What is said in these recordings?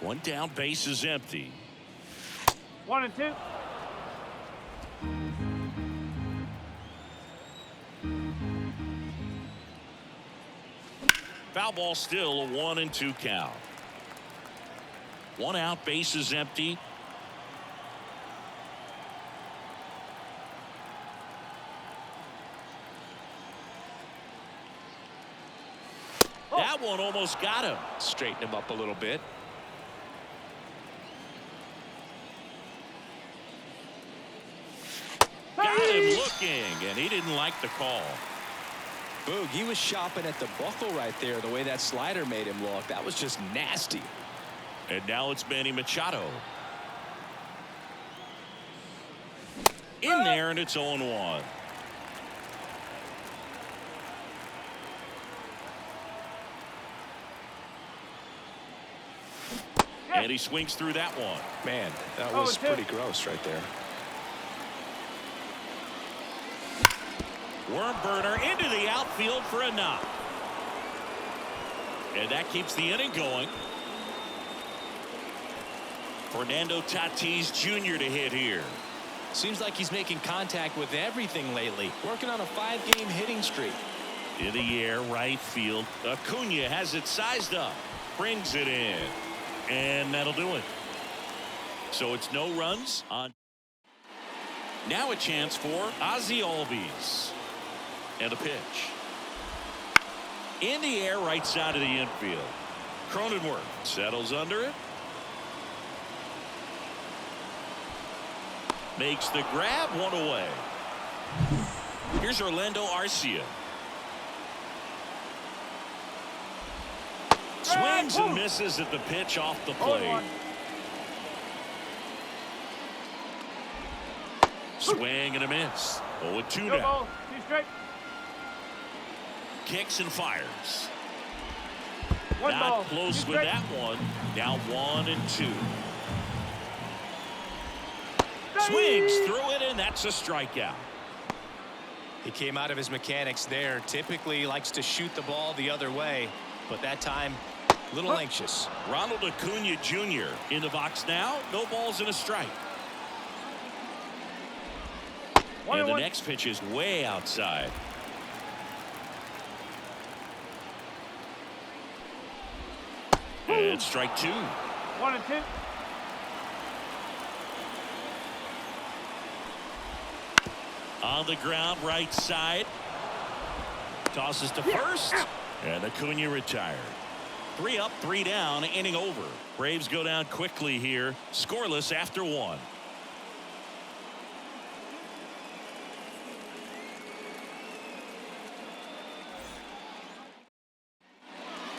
One down, base is empty. 1-2. Foul ball, still a 1-2 count. One out, base is empty. That one almost got him. Straighten him up a little bit. Got him looking, and he didn't like the call. Boog, he was shopping at the buckle right there, the way that slider made him look. That was just nasty. And now it's Manny Machado. In there, and it's 0-1. And he swings through that one. Man, that was pretty gross right there. Worm burner into the outfield for a knock. And that keeps the inning going. Fernando Tatis Jr. to hit here. Seems like he's making contact with everything lately. Working on a 5-game hitting streak. In the air, right field. Acuna has it sized up. Brings it in. And that'll do it. So it's no runs on. Now a chance for Ozzie Albies. And a pitch. In the air, right side of the infield. Cronenworth settles under it. Makes the grab, one away. Here's Orlando Arcia. Swings and misses at the pitch off the plate. Swing and a miss. 0-2 now. Kicks and fires. Not close with that one. Now 1-2. Swings through it, and that's a strikeout. He came out of his mechanics there. Typically likes to shoot the ball the other way, but that time a little anxious. Ronald Acuna Jr. in the box now. No balls and a strike. And the next pitch is way outside. And strike 2. 1-2. On the ground, right side. Tosses to first. And Acuna retired. 3 up, 3 down, inning over. Braves go down quickly here. Scoreless after 1.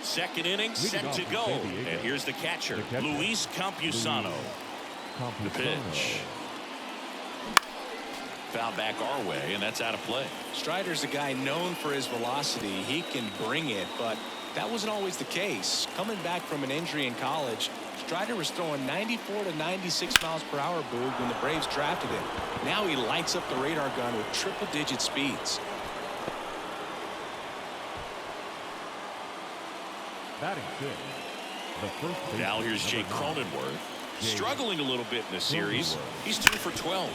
Second inning set to go. And here's the catcher, Luis Campusano. The pitch. Foul back our way, and that's out of play. Strider's a guy known for his velocity. He can bring it, but that wasn't always the case. Coming back from an injury in college, Strider was throwing 94 to 96 miles per hour, Boog, when the Braves drafted him. Now he lights up the radar gun with triple-digit speeds. Now here's Jake Cronenworth. Struggling a little bit in this series. He's 2 for 12.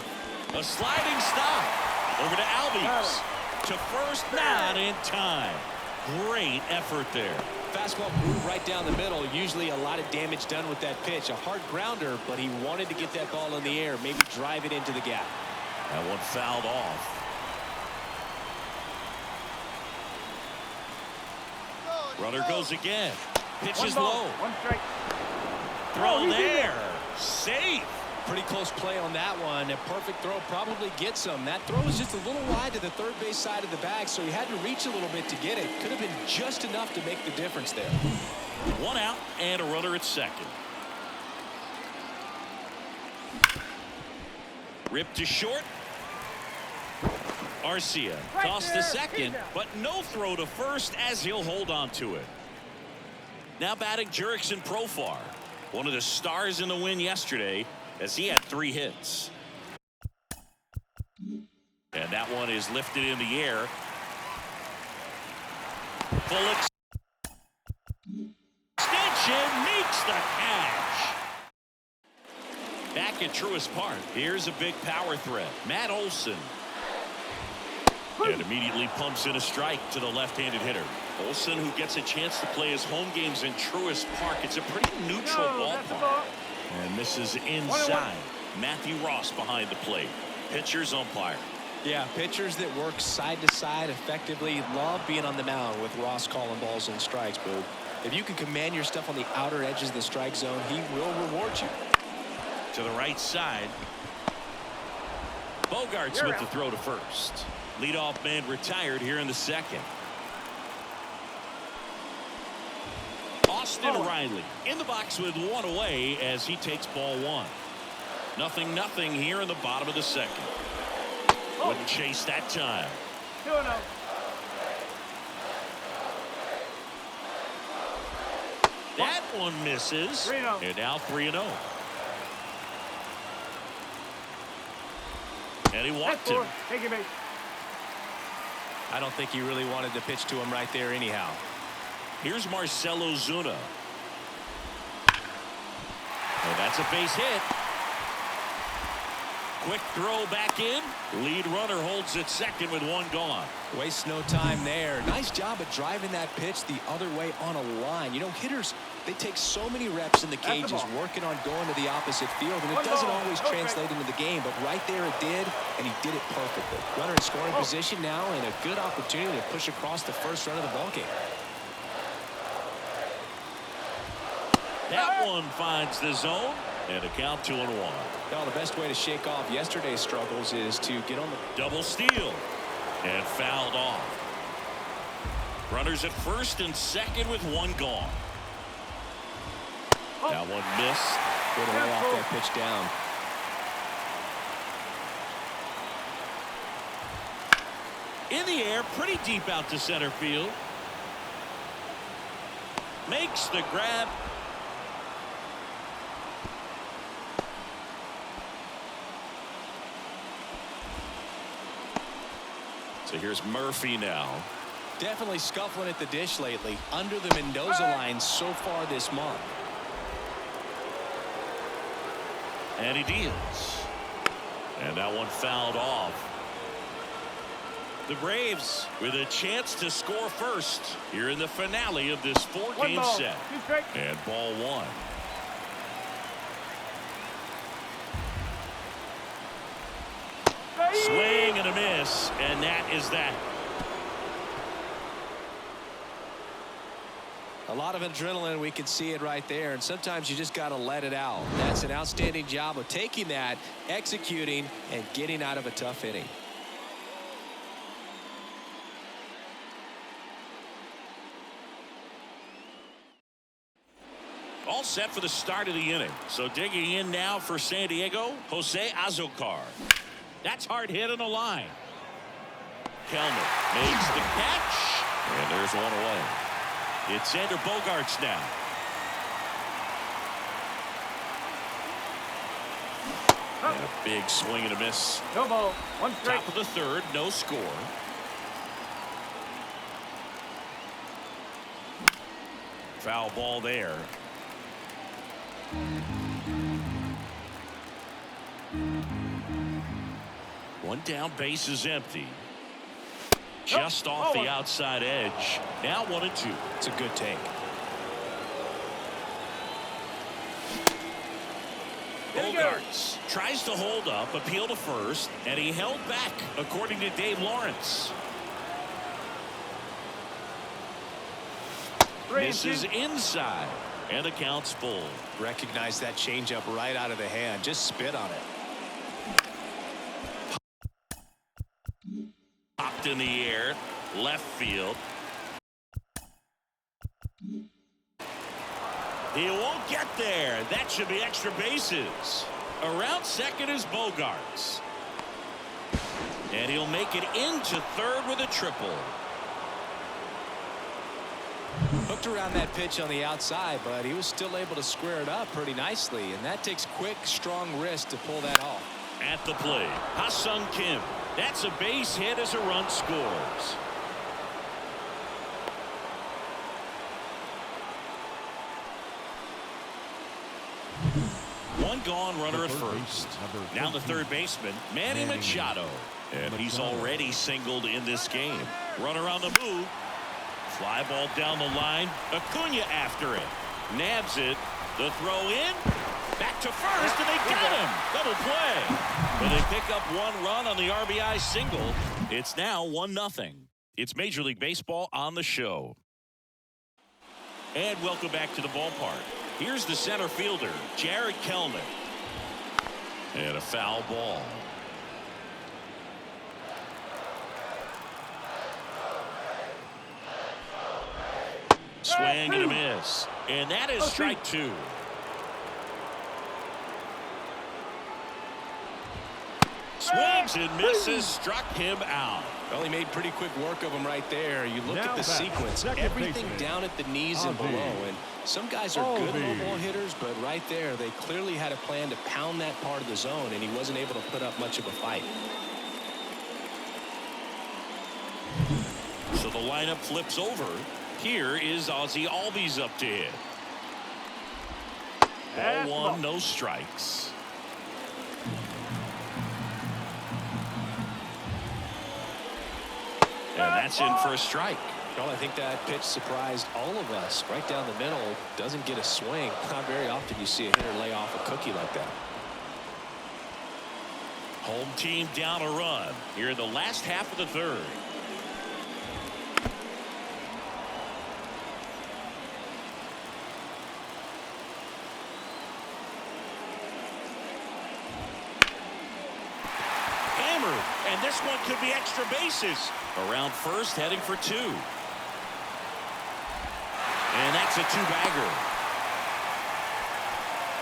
A sliding stop. Over to Albies. To first, not in time. Great effort there. Fastball blew right down the middle. Usually a lot of damage done with that pitch. A hard grounder, but he wanted to get that ball in the air. Maybe drive it into the gap. That one fouled off. Runner goes again. Pitch is low. 1 strike. Throw there. Safe. Pretty close play on that one. A perfect throw probably gets him. That throw was just a little wide to the third base side of the bag, so he had to reach a little bit to get it. Could have been just enough to make the difference there. 1 out and a runner at second. Ripped to short. Arcia tossed to second, but no throw to first as he'll hold on to it. Now batting Jurickson Profar, one of the stars in the win yesterday, as he had 3 hits. And that one is lifted in the air. Full extension makes the catch. Back at Truist Park, here's a big power threat. Matt Olson. And immediately pumps in a strike to the left-handed hitter. Olson, who gets a chance to play his home games in Truist Park. It's a pretty neutral ballpark. And this is inside. Matthew Ross behind the plate. Pitchers umpire. Yeah, pitchers that work side to side effectively love being on the mound with Ross calling balls and strikes, Boo. If you can command your stuff on the outer edges of the strike zone, he will reward you. To the right side. Bogarts with the throw to first. Leadoff man retired here in the second. Austin Riley in the box with one away as he takes ball one. 0-0 here in the bottom of the second. Wouldn't chase that time. 2-0. That one misses. 3-0. And now 3-0. And he walked him. Take it, base. I don't think he really wanted to pitch to him right there anyhow. Here's Marcell Ozuna. And that's a base hit. Quick throw back in. Lead runner holds at second with one gone. Wastes no time there. Nice job of driving that pitch the other way on a line. You know, hitters, they take so many reps in the cages working on going to the opposite field, and it doesn't always translate into the game, but right there it did, and he did it perfectly. Runner in scoring position now, and a good opportunity to push across the first run of the ballgame. That one finds the zone, and a count 2-1. Well, the best way to shake off yesterday's struggles is to get on the double steal and fouled off. Runners at first and second with one gone. That one missed. Good to lay off that pitch down. In the air, pretty deep out to center field. Makes the grab. So here's Murphy now. Definitely scuffling at the dish lately. Under the Mendoza line so far this month. And he deals. And that one fouled off. The Braves with a chance to score first here in the finale of this four-game set. And ball one. Swing and a miss, and that is that. A lot of adrenaline, we can see it right there, and sometimes you just got to let it out. That's an outstanding job of taking that, executing, and getting out of a tough inning. All set for the start of the inning. So digging in now for San Diego, Jose Azocar. That's hard hit on the line. Kelmer makes the catch, and there's one away. It's Xander Bogaerts now. And a big swing and a miss. No ball. One strike. Top of the third, no score. Foul ball there. One down, base is empty. Just off the outside edge. Now 1-2. It's a good take. Bogaerts tries to hold up, appeal to first, and he held back, according to Dave Lawrence. This is inside, and the count's full. Recognize that changeup right out of the hand. Just spit on it. Popped in the air, left field. He won't get there. That should be extra bases. Around second is Bogaerts. And he'll make it into third with a triple. Hooked around that pitch on the outside, but he was still able to square it up pretty nicely, and that takes quick, strong wrist to pull that off. At the plate, Ha-Sung Kim. That's a base hit as a run scores. gone runner at first. Now the third baseman, Manny Machado. And he's already singled in this game. Runner on the move. Fly ball down the line. Acuna after it. Nabs it. The throw in. Back to first, and they got him. Double play. But they pick up one run on the RBI single. It's now 1-0. It's Major League Baseball on the show. And welcome back to the ballpark. Here's the center fielder, Jared Kelnick. And a foul ball. Swing and a miss. And that is strike two. Swings and misses, struck him out. Well, he made pretty quick work of him right there. You look at the sequence, everything down at the knees and below. And some guys are good low ball hitters, but right there, they clearly had a plan to pound that part of the zone, and he wasn't able to put up much of a fight. So the lineup flips over. Here is Ozzie Albies up to hit. Ball one, no strikes. And that's in for a strike. Well, I think that pitch surprised all of us. Right down the middle, doesn't get a swing. Not very often you see a hitter lay off a cookie like that. Home team down a run here in the last half of the third. And this one could be extra bases. Around first, heading for two. And that's a two-bagger.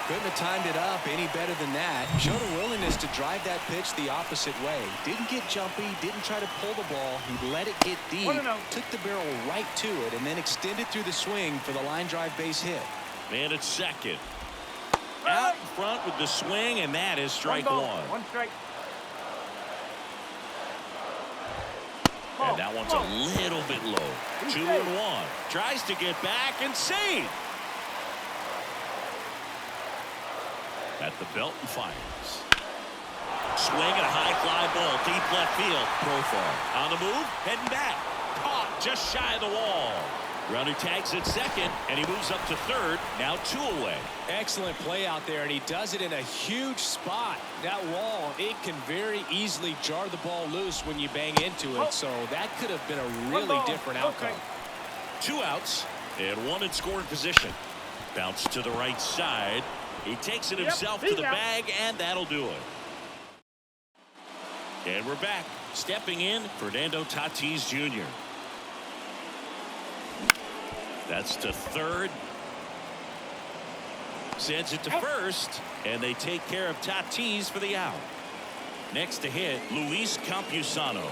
Couldn't have timed it up any better than that. Showed a willingness to drive that pitch the opposite way. Didn't get jumpy, didn't try to pull the ball. He let it get deep, took the barrel right to it, and then extended through the swing for the line drive base hit. Man at second. Out in front with the swing, and that is strike one. One strike. And that one's a little bit low. 2-1. Tries to get back and save. At the belt and fires. Swing and a high fly ball. Deep left field. Profile. On the move. Heading back. Caught just shy of the wall. Runner tags at second, and he moves up to third. Now two away. Excellent play out there, and he does it in a huge spot. That wall, it can very easily jar the ball loose when you bang into it, so that could have been a really different outcome. Two outs, and one in scoring position. Bounce to the right side. He takes it himself to the bag, and that'll do it. And we're back. Stepping in, Fernando Tatis Jr. That's to third. Sends it to first, and they take care of Tatis for the out. Next to hit, Luis Campusano.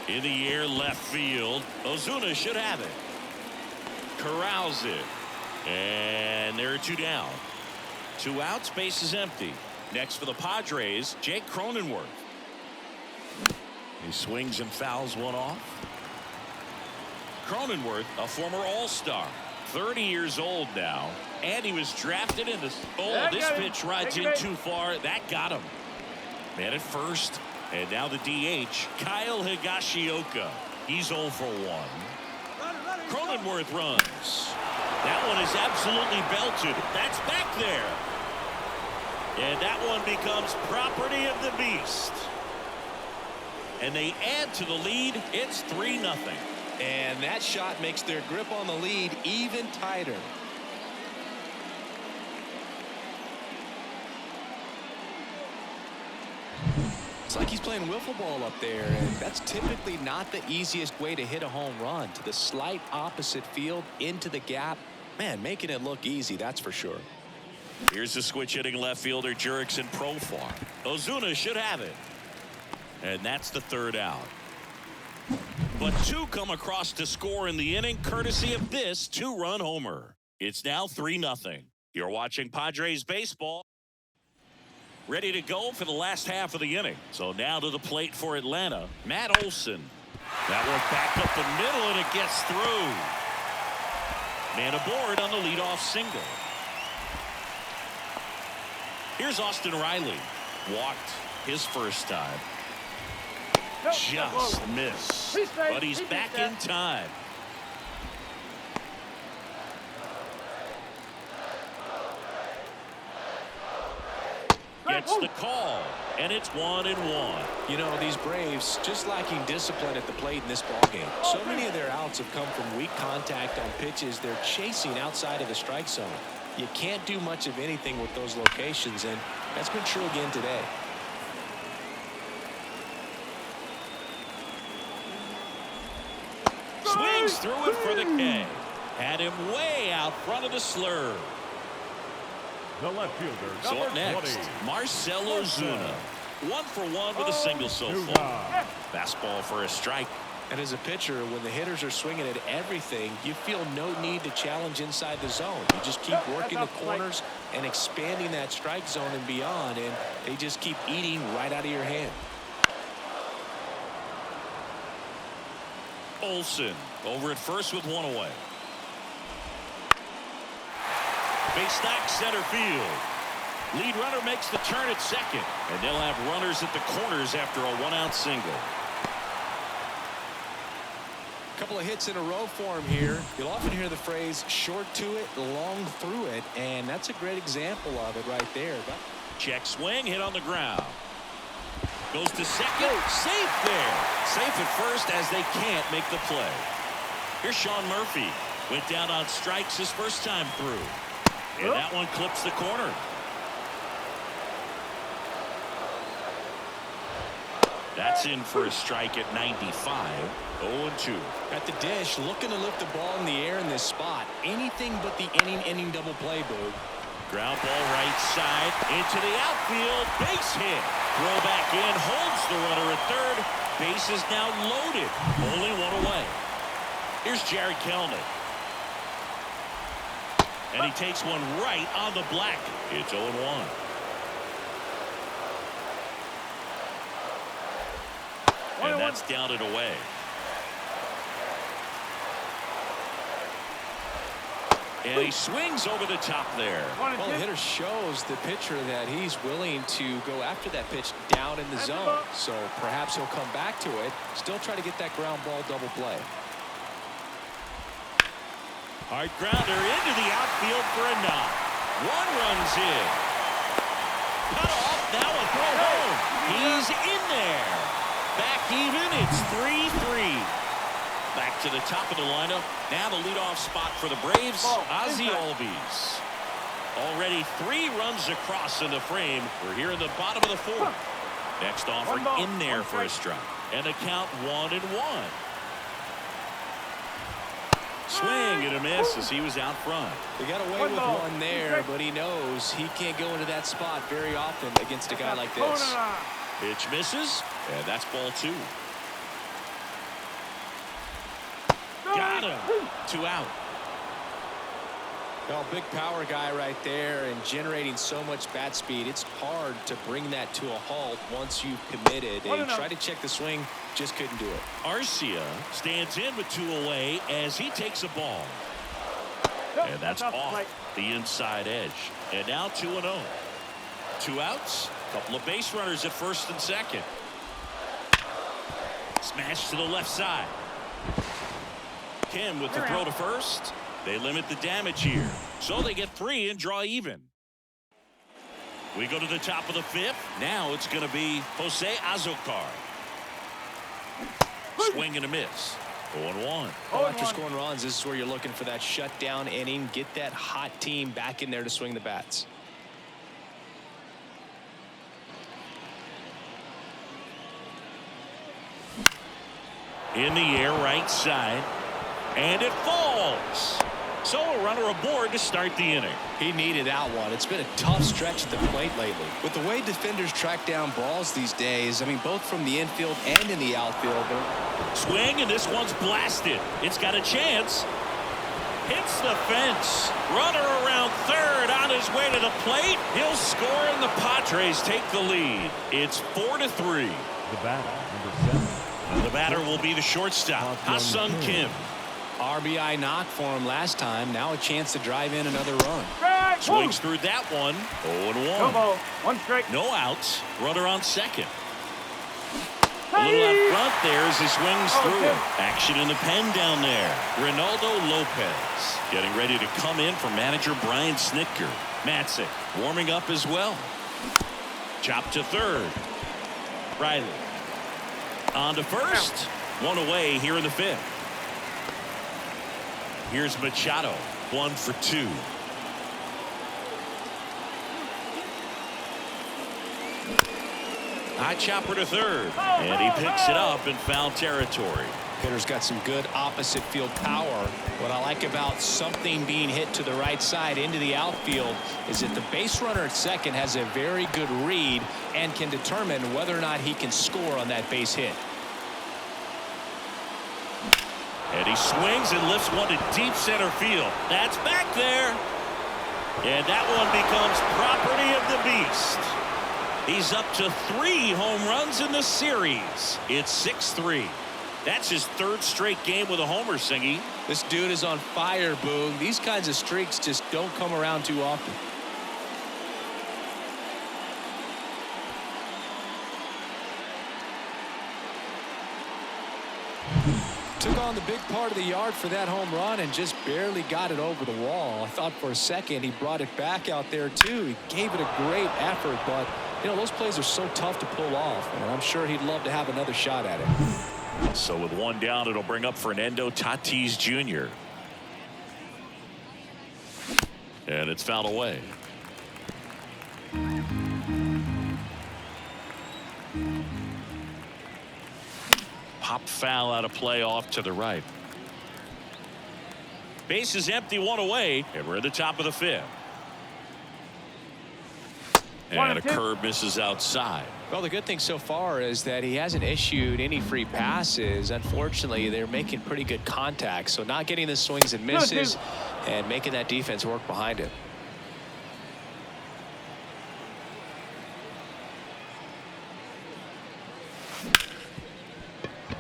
In the air, left field. Ozuna should have it. Corrals it. And there are two down. Two outs, base is empty. Next for the Padres, Jake Cronenworth. He swings and fouls one off. Cronenworth, a former All-Star, 30 years old now, and he was drafted in this. Oh, this pitch rides in too far. That got him. Man at first, and now the DH, Kyle Higashioka. He's 0 for 1. Cronenworth runs. That one is absolutely belted. That's back there. And that one becomes property of the beast. And they add to the lead. It's 3-0. And that shot makes their grip on the lead even tighter. It's like he's playing wiffle ball up there, and that's typically not the easiest way to hit a home run. To the slight opposite field, into the gap. Man, making it look easy, that's for sure. Here's the switch hitting left fielder, Jurickson Profar. Ozuna should have it. And that's the third out. But two come across to score in the inning, courtesy of this two-run homer. It's now 3-0. You're watching Padres baseball. Ready to go for the last half of the inning. So now to the plate for Atlanta, Matt Olson. That one back up the middle, and it gets through. Man aboard on the leadoff single. Here's Austin Riley. Walked his first time. Just missed. But he's back in time. Gets the call, and it's 1-1. You know, these Braves just lacking discipline at the plate in this ballgame. So many of their outs have come from weak contact on pitches they're chasing outside of the strike zone. You can't do much of anything with those locations, and that's been true again today. Swings through it for the K. Had him way out front of the slur. The left fielder, So up next, Marcell Ozuna. 1 for 1 with a single so far. Fastball for a strike. And as a pitcher, when the hitters are swinging at everything, you feel no need to challenge inside the zone. You just keep working the corners and expanding that strike zone and beyond, and they just keep eating right out of your hand. Olsen over at first with 1 away. Base knock center field. Lead runner makes the turn at second, and they'll have runners at the corners after a 1-out single. A couple of hits in a row for him here. You'll often hear the phrase short to it, long through it, and that's a great example of it right there. Check swing, hit on the ground. Goes to second, safe there. Safe at first as they can't make the play. Here's Sean Murphy. Went down on strikes his first time through. And that one clips the corner. That's in for a strike at 95. 0-2. At the dish, looking to lift the ball in the air in this spot. Anything but the inning double play, Boog. Ground ball right side into the outfield. Base hit. Throw back in. Holds the runner at third. Base is now loaded. Only 1 away. Here's Jared Kelenic. And he takes one right on the black. It's 0-1. And that's down and away. And he swings over the top there. Well, the hitter shows the pitcher that he's willing to go after that pitch down in the zone. So perhaps he'll come back to it. Still try to get that ground ball double play. Hard grounder into the outfield for a knock. 1 runs in. Cut off. Now a throw home. He's in there. Back even. It's 3-3. Back to the top of the lineup. Now the leadoff spot for the Braves, Ozzie Albies. Already 3 runs across in the frame. We're here in the bottom of the 4th. Next offer in there for a strike. And the count 1-1. Swing and a miss as he was out front. He got away with one there, but he knows he can't go into that spot very often against a guy like this. Pitch misses, and that's ball 2. Got him. 2 out. Well, big power guy right there and generating so much bat speed. It's hard to bring that to a halt once you've committed. They tried to check the swing, just couldn't do it. Arcia stands in with 2 away as he takes a ball. And that's off the inside edge. And now 2-0. 2 outs. Couple of base runners at first and second. Smash to the left side. Kim with the throw to first. They limit the damage here. So they get 3 and draw even. We go to the top of the 5th. Now it's going to be Jose Azocar. Swing and a miss. 0-1. Well, after scoring runs, this is where you're looking for that shutdown inning. Get that hot team back in there to swing the bats. In the air, right side. And it falls. So a runner aboard to start the inning. He needed that one. It's been a tough stretch at the plate lately. With the way defenders track down balls these days, I mean, both from the infield and in the outfield. Swing, and this one's blasted. It's got a chance. Hits the fence. Runner around third on his way to the plate. He'll score, and the Padres take the lead. It's 4-3. The batter, number 7. And the batter will be the shortstop, Ha-Sung Kim. RBI knock for him last time. Now a chance to drive in another run. Swings through that one. 0-1. No ball. One strike. No outs. Runner on second. A little up front there as he swings through it. Action in the pen down there. Ronaldo Lopez getting ready to come in for manager Brian Snitker. Matzik warming up as well. Chop to third. Riley on to first. One away here in the fifth. Here's Machado. 1 for 2. High chopper to third, and he picks it up in foul territory. Hitter's got some good opposite field power. What I like about something being hit to the right side into the outfield is that the base runner at second has a very good read and can determine whether or not he can score on that base hit. And he swings and lifts one to deep center field. That's back there. And that one becomes property of the beast. He's up to 3 home runs in the series. It's 6-3. That's his 3rd straight game with a homer, Singy. This dude is on fire, Boog. These kinds of streaks just don't come around too often. Took on the big part of the yard for that home run and just barely got it over the wall. I thought for a second he brought it back out there too. He gave it a great effort, but you know those plays are so tough to pull off, and I'm sure he'd love to have another shot at it. So with one down, it'll bring up Fernando Tatis Jr. And it's fouled away. Pop foul out of play off to the right. Base is empty, 1 away, and we're at the top of the 5th. And a curve misses outside. Well, the good thing so far is that he hasn't issued any free passes. Unfortunately, they're making pretty good contact, so not getting the swings and misses and making that defense work behind him.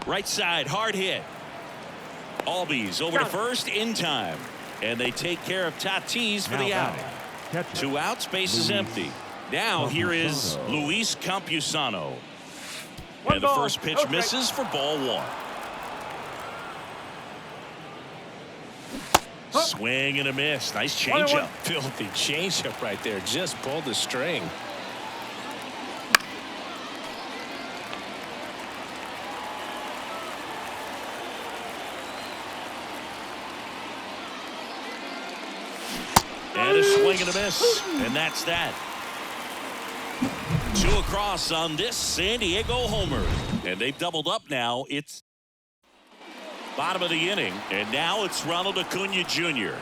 Right side, hard hit. Albies over to first in time. And they take care of Tatis for the out. 2 outs, base is empty. Now here is Luis Campusano. And the first pitch misses for ball 1. Swing and a miss. Nice changeup. Filthy changeup right there. Just pulled the string. And a swing and a miss. And that's that. 2 across on this San Diego homer. And they've doubled up now. It's bottom of the inning. And now it's Ronald Acuna Jr.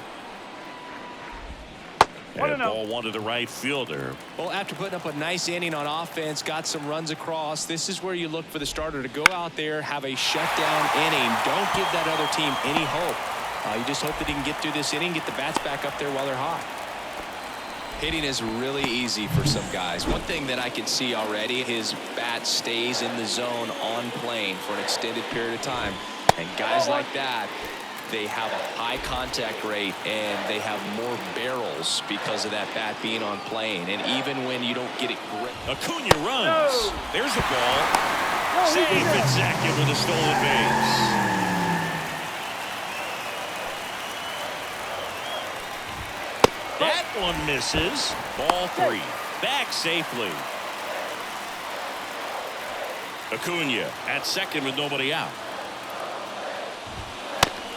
And ball 1 to the right fielder. Well, after putting up a nice inning on offense, got some runs across, this is where you look for the starter to go out there, have a shutdown inning. Don't give that other team any hope. You just hope that he can get through this inning, get the bats back up there while they're hot. Hitting is really easy for some guys. One thing that I can see already, his bat stays in the zone on plane for an extended period of time. And guys like that, they have a high contact rate and they have more barrels because of that bat being on plane. And even when you don't get it great. Acuna runs. There's the ball. Safe and second with a stolen base. That one misses. Ball 3. Back safely. Acuna at second with nobody out.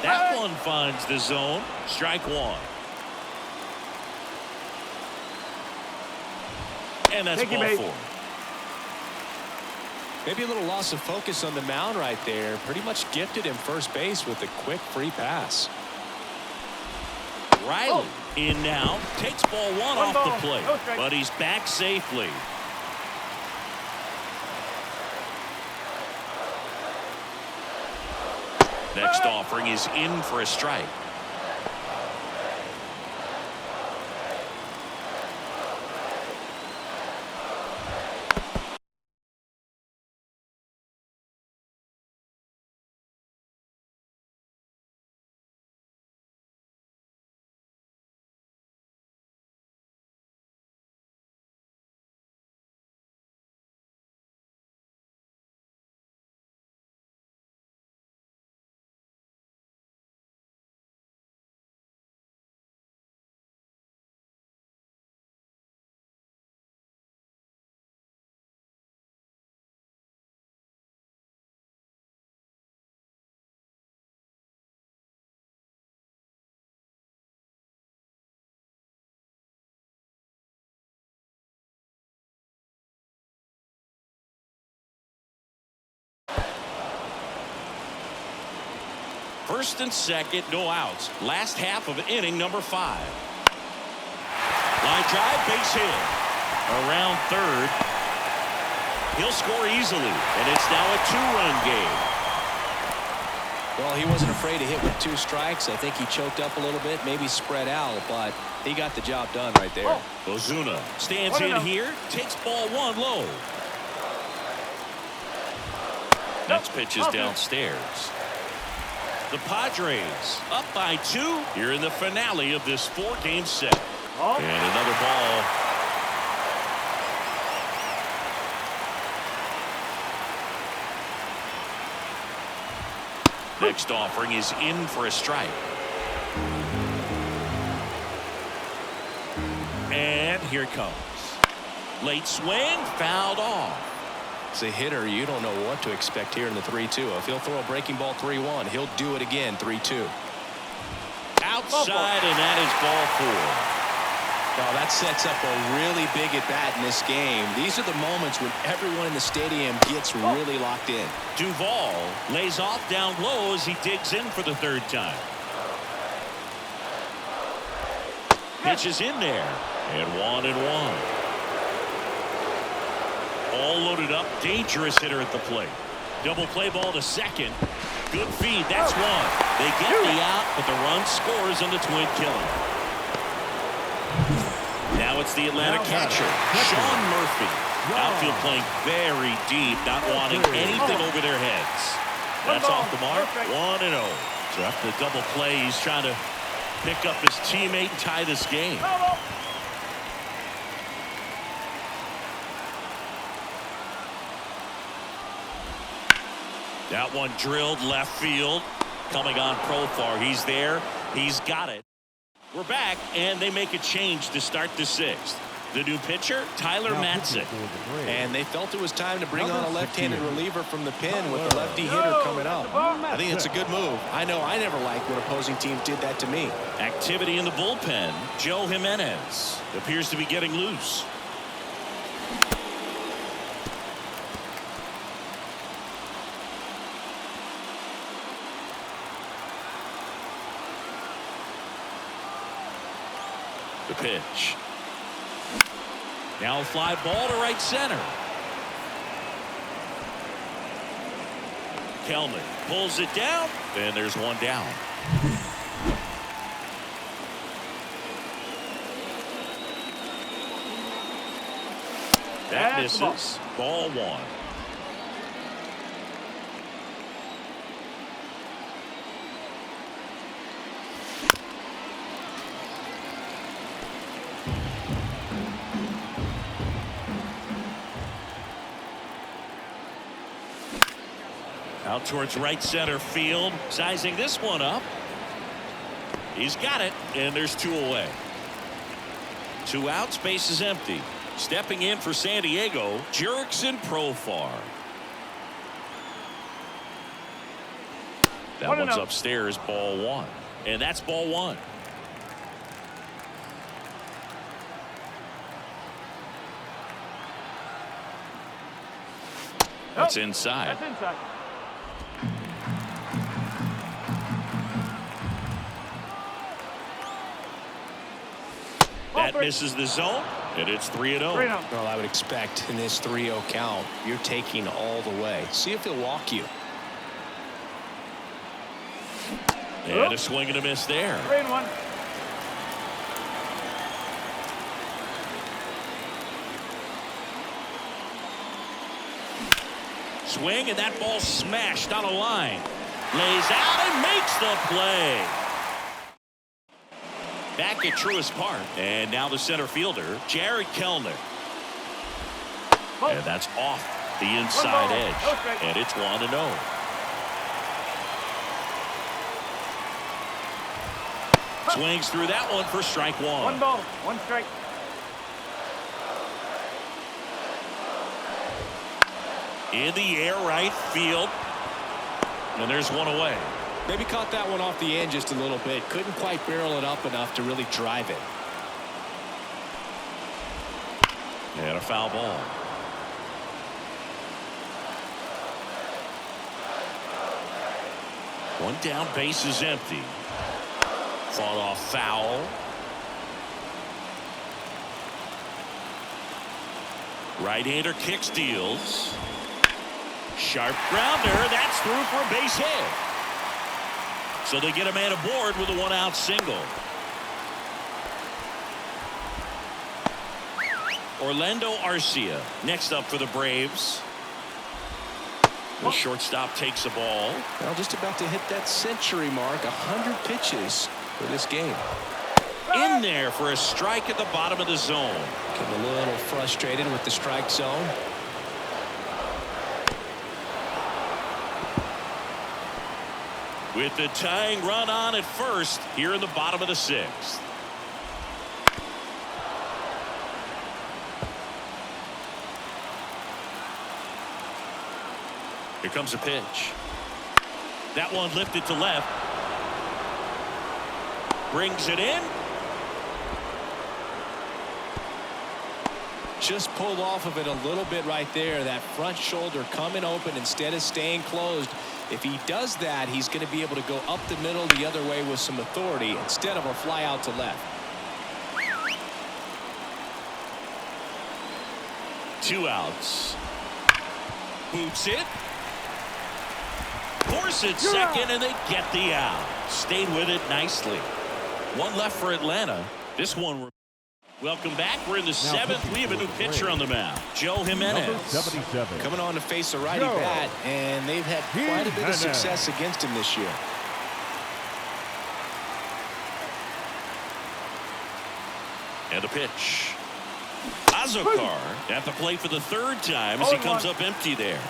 That one finds the zone. Strike 1. And that's ball 4. Maybe a little loss of focus on the mound right there. Pretty much gifted him first base with a quick free pass. Riley in now, takes ball 1 off the plate, but he's back safely. Next offering is in for a strike. First and second, no outs. Last half of inning number 5. Line drive, base hit. Around third. He'll score easily, and it's now a 2-run game. Well, he wasn't afraid to hit with 2 strikes. I think he choked up a little bit, maybe spread out, but he got the job done right there. Ozuna stands in here, takes ball 1 low. Next pitch is downstairs. The Padres up by 2 here in the finale of this 4-game set. And another ball. Next offering is in for a strike. And here it comes. Late swing, fouled off. As a hitter, you don't know what to expect here in the 3-2. If he'll throw a breaking ball 3-1, he'll do it again 3-2. Outside, and that is ball 4. Now that sets up a really big at bat in this game. These are the moments when everyone in the stadium gets really locked in. Duvall lays off down low as he digs in for the 3rd time. Pitch is in there, and 1-1. All loaded up, dangerous hitter at the plate. Double play ball to second. Good feed, that's 1. They get the out, but the run scores on the twin killer. Now it's the Atlanta catcher, Sean Murphy. Outfield playing very deep, not wanting anything over their heads. That's off the mark, 1-0. So after the double play, he's trying to pick up his teammate and tie this game. That one drilled left field. Coming on Profar. He's there. He's got it. We're back, and they make a change to start the 6th. The new pitcher, Tyler Matzik. And they felt it was time to bring on a left-handed reliever from the pen with the lefty hitter coming up. I think it's a good move. I know I never liked when opposing teams did that to me. Activity in the bullpen. Joe Jimenez appears to be getting loose. The pitch. Now a fly ball to right center. Kelman pulls it down, and there's one down. That misses. Ball 1. Out towards right center field. Sizing this one up. He's got it, and there's 2 away. 2 outs, base is empty. Stepping in for San Diego, Jurickson Profar. That one's upstairs, ball 1. And that's ball 1. That's inside. That's inside. That misses the zone, and it's 3-0. Well, I would expect in this 3-0 count, you're taking all the way. See if he'll walk you. And a swing and a miss there. 3-1. Swing, and that ball smashed on a line. Lays out and makes the play. Back at Truist Park, and now the center fielder, Jared Kellner. And that's off the inside edge, and it's 1-0. Swings through that one for strike 1. 1 ball, 1 strike. In the air, right field, and there's 1 away. Maybe caught that one off the end just a little bit. Couldn't quite barrel it up enough to really drive it. And a foul ball. One down, base is empty. Fought off foul. Right-hander kick steals. Sharp grounder. That's through for a base hit. So they get a man aboard with a one-out single. Orlando Arcia next up for the Braves. The shortstop takes a ball. Well, just about to hit that century mark. 100 pitches for this game. In there for a strike at the bottom of the zone. Getting a little frustrated with the strike zone. With the tying run on at first here in the bottom of the sixth. Here comes a pitch. That one lifted to left. Brings it in. Just pulled off of it a little bit right there. That front shoulder coming open instead of staying closed. If he does that, he's going to be able to go up the middle the other way with some authority instead of a fly out to left. 2 outs. Boots it. Force it second, and they get the out. Stayed with it nicely. One left for Atlanta. This one. Welcome back. We're in the seventh. We have a new pitcher on the mound, Joe Jimenez. Number 77. Coming on to face a righty bat, and they've had quite a bit of success against him this year. And a pitch. Azokar at the plate for the third time as he comes up empty there.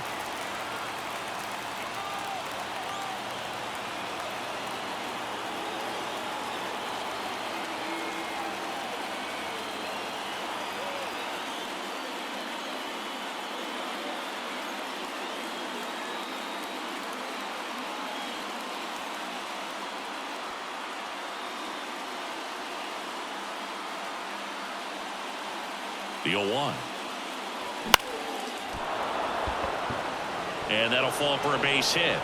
The 0-1. And that'll fall for a base hit.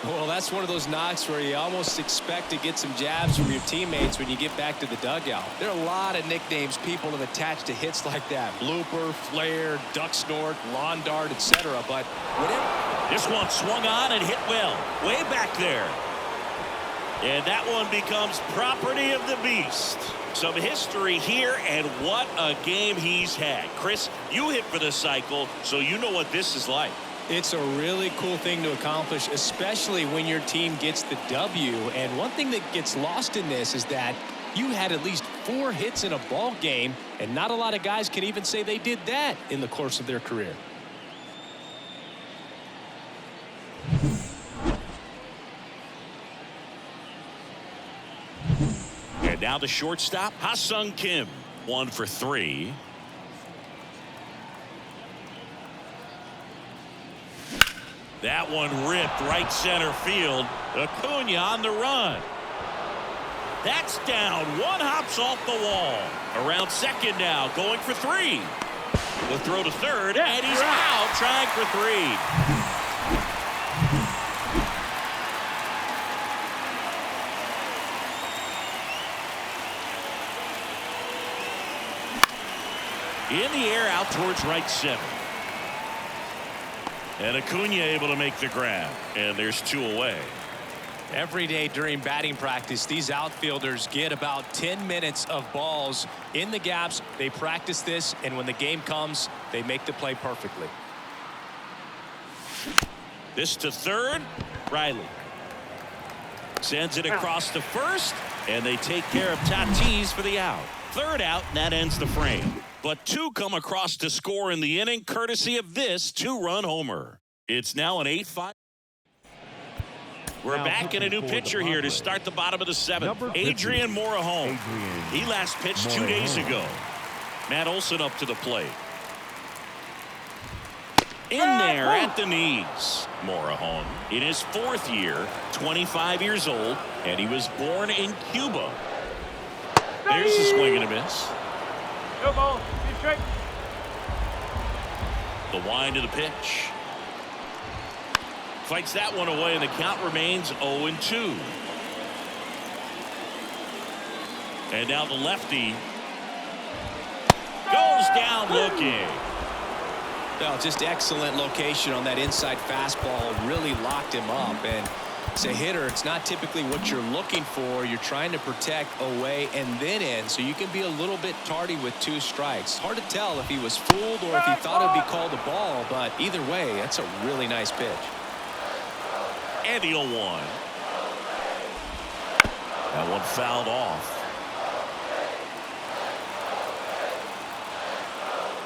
Well, that's one of those knocks where you almost expect to get some jabs from your teammates when you get back to the dugout. There are a lot of nicknames people have attached to hits like that. Blooper, flare, duck snort, lawn dart, etc. But whatever. This one swung on and hit well. Way back there. And that one becomes property of the beast. Some history here, and what a game he's had. Chris, you hit for the cycle, so you know what this is like. It's a really cool thing to accomplish, especially when your team gets the W. And one thing that gets lost in this is that you had at least 4 hits in a ball game, and not a lot of guys can even say they did that in the course of their career. And now the shortstop, Ha-Sung Kim, 1 for 3. That one ripped right center field. Acuna on the run. That's down. One hops off the wall. Around second now, going for 3. The throw to third, and he's out, trying for 3. In the air out towards right center. And Acuna able to make the grab. And there's 2 away. Every day during batting practice, these outfielders get about 10 minutes of balls in the gaps. They practice this, and when the game comes, they make the play perfectly. This to third. Riley sends it across to first, and they take care of Tatis for the out. Third out, and that ends the frame. But 2 come across to score in the inning, courtesy of this 2-run homer. It's now an 8-5. We're back in a new pitcher here to start the bottom of the 7th. Adrian Morejon. He last pitched 2 days ago. Matt Olson up to the plate. In there at the knees. Morejon in his 4th year, 25 years old, and he was born in Cuba. There's a swing and a miss. Go ball. Be straight. The wind of the pitch. Fights that one away, and the count remains 0-2. And now the lefty goes down looking. Well, just excellent location on that inside fastball. Really locked him up. And as a hitter, it's not typically what you're looking for. You're trying to protect away and then in, so you can be a little bit tardy with 2 strikes. Hard to tell if he was fooled or if he thought it would be called a ball, but either way, that's a really nice pitch. And the 0-1. That one fouled off.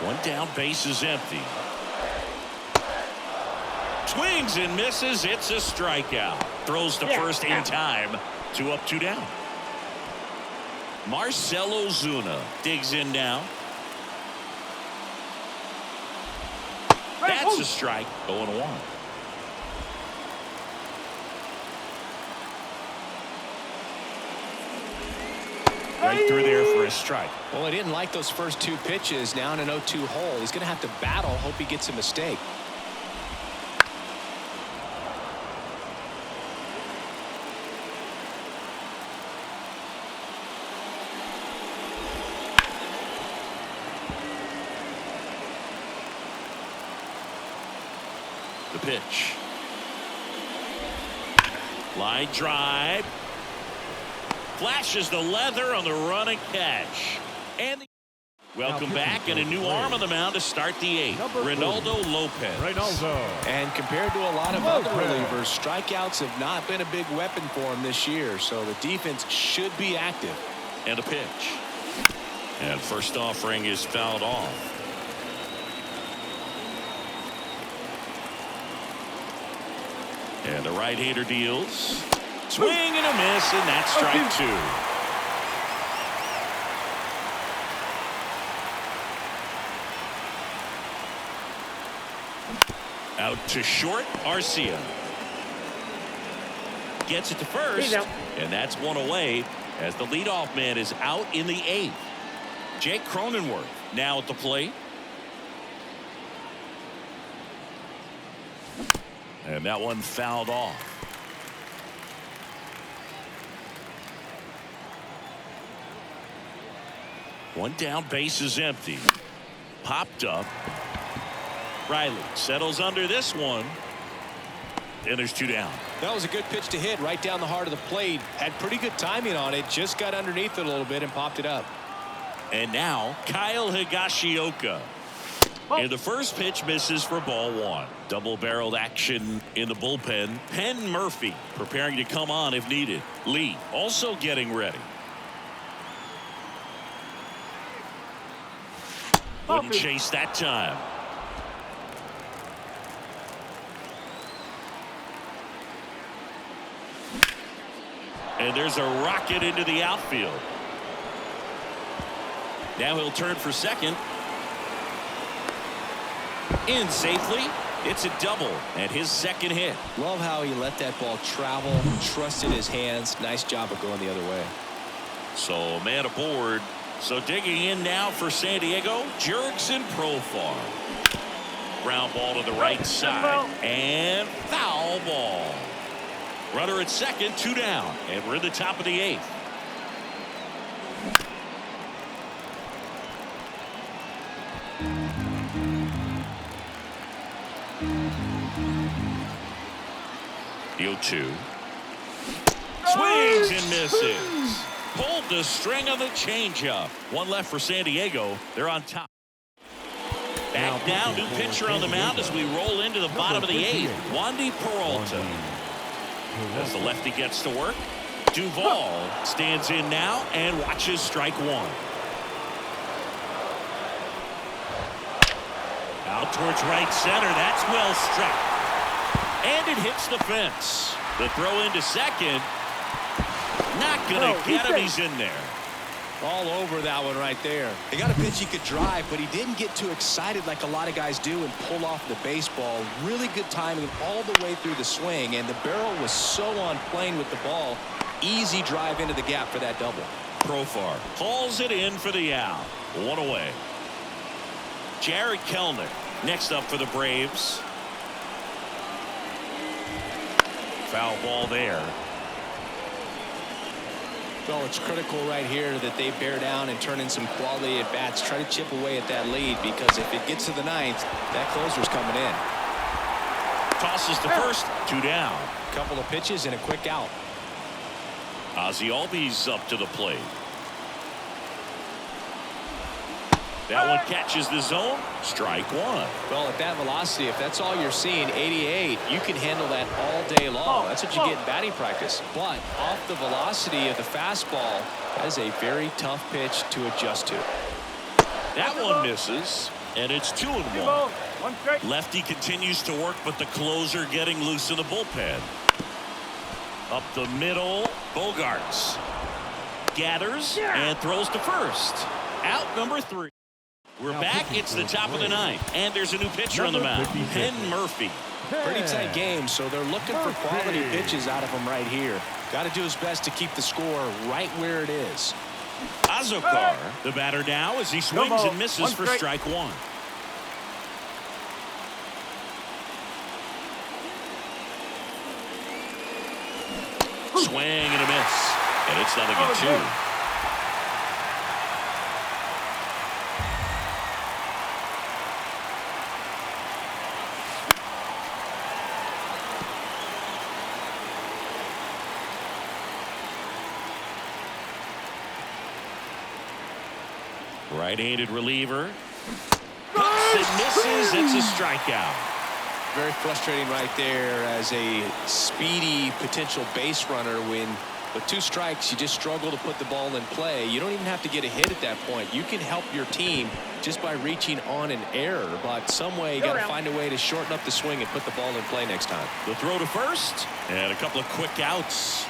One down, base is empty. Swings and misses. It's a strikeout. Throws to first in time. 2 up, 2 down. Marcell Ozuna digs in now. That's a strike. 0-1. Right through there for a strike. Well, he didn't like those first 2 pitches. Now in an 0-2 hole. He's going to have to battle. Hope he gets a mistake. The pitch. Line drive. Flashes the leather on the run and catch. And welcome back, and a new arm on the mound to start the 8th. Reynaldo Lopez. And compared to a lot of other relievers, strikeouts have not been a big weapon for him this year, so the defense should be active. And a pitch. And first offering is fouled off. And the right-hander deals. Swing and a miss, and that's strike 2. Out to short, Arcia. Gets it to first, and that's one away as the leadoff man is out in the 8th. Jake Cronenworth now at the plate. And that one fouled off. One down, base is empty. Popped up. Riley settles under this one. And there's 2 down. That was a good pitch to hit right down the heart of the plate. Had pretty good timing on it. Just got underneath it a little bit and popped it up. And now Kyle Higashioka. And the first pitch misses for ball 1. Double-barreled action in the bullpen. Penn Murphy preparing to come on if needed. Lee also getting ready. Wouldn't chase that time. And there's a rocket into the outfield. Now he'll turn for second. In safely. It's a double and his second hit. Love how he let that ball travel, trusted his hands. Nice job of going the other way. So man aboard. So digging in now for San Diego, Jurickson Profar. Ground ball to the right side. And foul ball. Runner at second, 2 down. And we're in the top of the 8th. The 0-2. Swings and misses. Pulled the string of the changeup. One left for San Diego. They're on top. Back now, new pitcher on the mound as we roll into the bottom of the 8th. Wandy Peralta. As the lefty gets to work, Duvall stands in now and watches strike 1. Out towards right center. That's well struck. And it hits the fence. The throw into second. Not going to get him. He's in there. All over that one right there. He got a pitch he could drive, but he didn't get too excited like a lot of guys do and pull off the baseball. Really good timing all the way through the swing, and the barrel was so on plane with the ball. Easy drive into the gap for that double. Profar hauls it in for the out. 1 away. Jared Kelenic next up for the Braves. Foul ball there. Well, it's critical right here that they bear down and turn in some quality at bats. Try to chip away at that lead, because if it gets to the ninth, that closer's coming in. Tosses to first. 2 down. Couple of pitches and a quick out. Ozzie Albies up to the plate. That one catches the zone. Strike one. Well, at that velocity, if that's all you're seeing, 88, you can handle that all day long. That's what you get in batting practice. But off the velocity of the fastball, that is a very tough pitch to adjust to. That one misses, and it's 2-1. Lefty continues to work, but the closer getting loose in the bullpen. Up the middle, Bogarts gathers and throws to first. Out number 3. We're back. It's the top of the ninth, and there's a new pitcher on the mound, Penn Murphy. Pretty tight game, so they're looking for quality pitches out of him right here. Got to do his best to keep the score right where it is. Azokar, the batter now, as he swings and misses for strike one. Swing and a miss, and it's 0-2. Right-handed reliever. Cuts and misses. It's a strikeout. Very frustrating right there as a speedy potential base runner. When with 2 strikes, you just struggle to put the ball in play. You don't even have to get a hit at that point. You can help your team just by reaching on an error. But some way you got to find a way to shorten up the swing and put the ball in play next time. The throw to first and a couple of quick outs.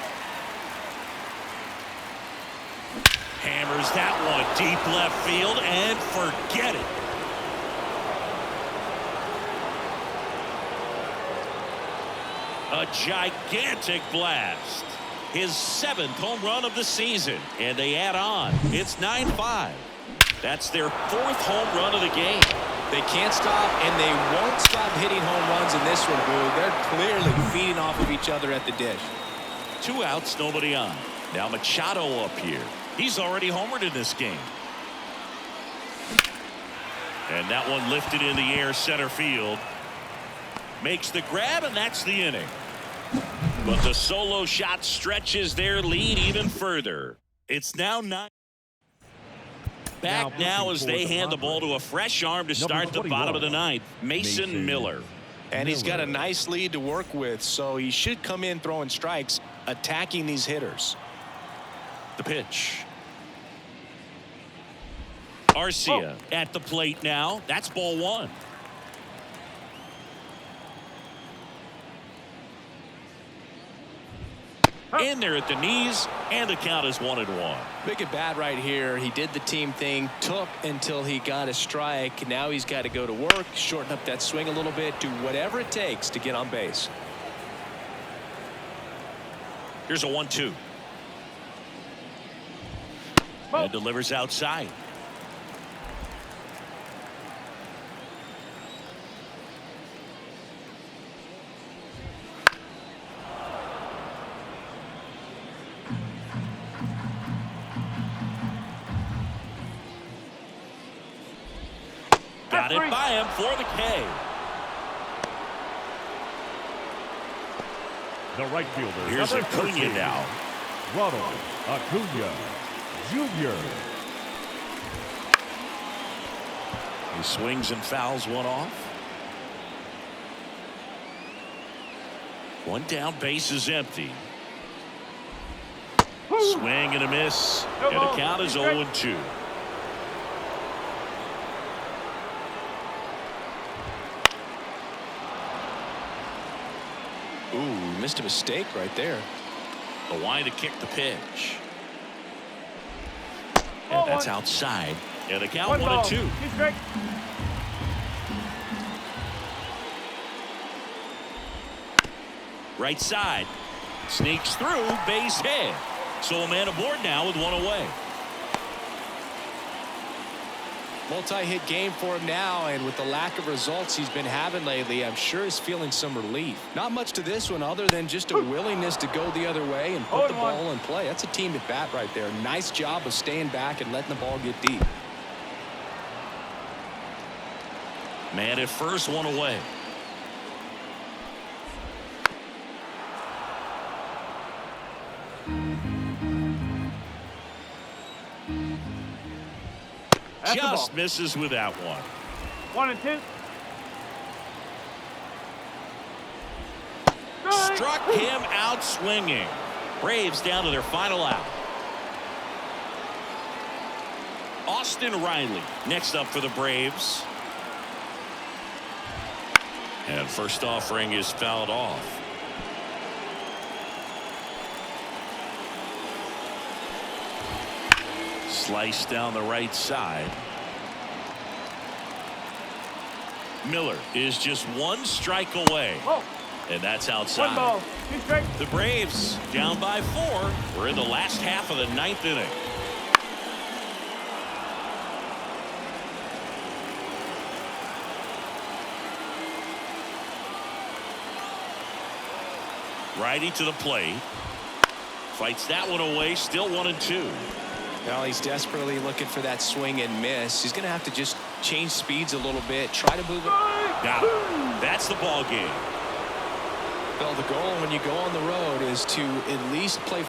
Hammers that one deep left field and forget it. A gigantic blast. His 7th home run of the season, and they add on. It's 9-5. That's their 4th home run of the game. They can't stop, and they won't stop hitting home runs in this one, Boo. They're clearly feeding off of each other at the dish. 2 outs, nobody on. Now Machado up here. He's already homered in this game. And that one lifted in the air center field. Makes the grab, and that's the inning. But the solo shot stretches their lead even further. It's now 9. Back now as they hand the ball to a fresh arm to start the bottom of the ninth, Mason Miller. And he's got a nice lead to work with, so he should come in throwing strikes, attacking these hitters. The pitch. Arcia at the plate now. That's ball 1. In there at the knees, and the count is 1-1. Big at bat right here. He did the team thing, took until he got a strike. Now he's got to go to work, shorten up that swing a little bit, do whatever it takes to get on base. Here's a 1-2. And delivers outside. Got it by him for the K. The right fielder. Here's Acuna now. Ronald Acuna Jr. He swings and fouls one off. One down, base is empty. Swing and a miss. And the count is 0-2. Ooh, missed a mistake right there. The line to kick the pitch. And that's outside. And the count 1-2. Right side. Sneaks through, base hit. So a man aboard now with one away. Multi-hit game for him now, and with the lack of results he's been having lately, I'm sure he's feeling some relief. Not much to this one other than just a willingness to go the other way and put the ball in play. That's a team at bat right there. Nice job of staying back and letting the ball get deep. Man at first, one away. Just misses with that one. 1-2. Struck him out swinging. Braves down to their final out. Austin Riley next up for the Braves. And first offering is fouled off. Slice down the right side. Miller is just one strike away. Whoa. And that's 1 outside. ball, 2 strikes. The Braves down by 4. We're in the last half of the 9th inning. Righty to the plate. Fights that one away. Still 1-2. Well, he's desperately looking for that swing and miss. He's going to have to just change speeds a little bit. Try to move it. Got it. That's the ball game. Well, the goal when you go on the road is to at least play